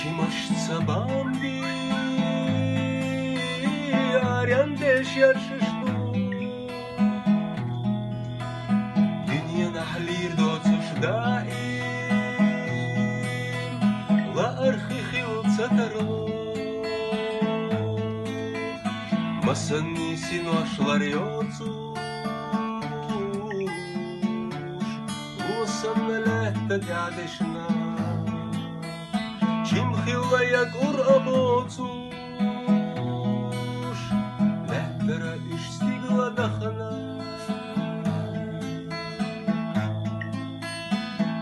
Чимашца бамби, аряндеш яршышту. Dünya nahlir doçuş daim, la arxi xilca tarlo. Masanni sinoşlar yocuş, usanna lehta gadeshna. Чим хилая гур обоцуш, лехтера иш стигла дахана.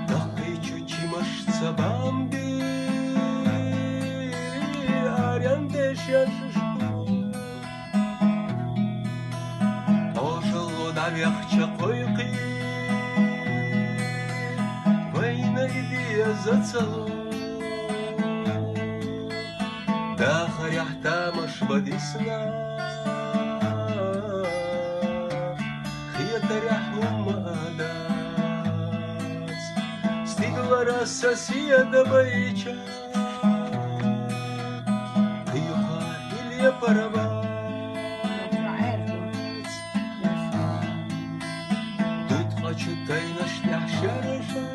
Дакайчу чимашца бамби, аряндеш яршышту. Ожило давяхча койқи, вайна идея зацало. داخل يحتامش بديسنا خيط رحم مقادات ستيقل راساسية دبيتشا قيوها إليا بربات دتقا شتاينش تحشرشا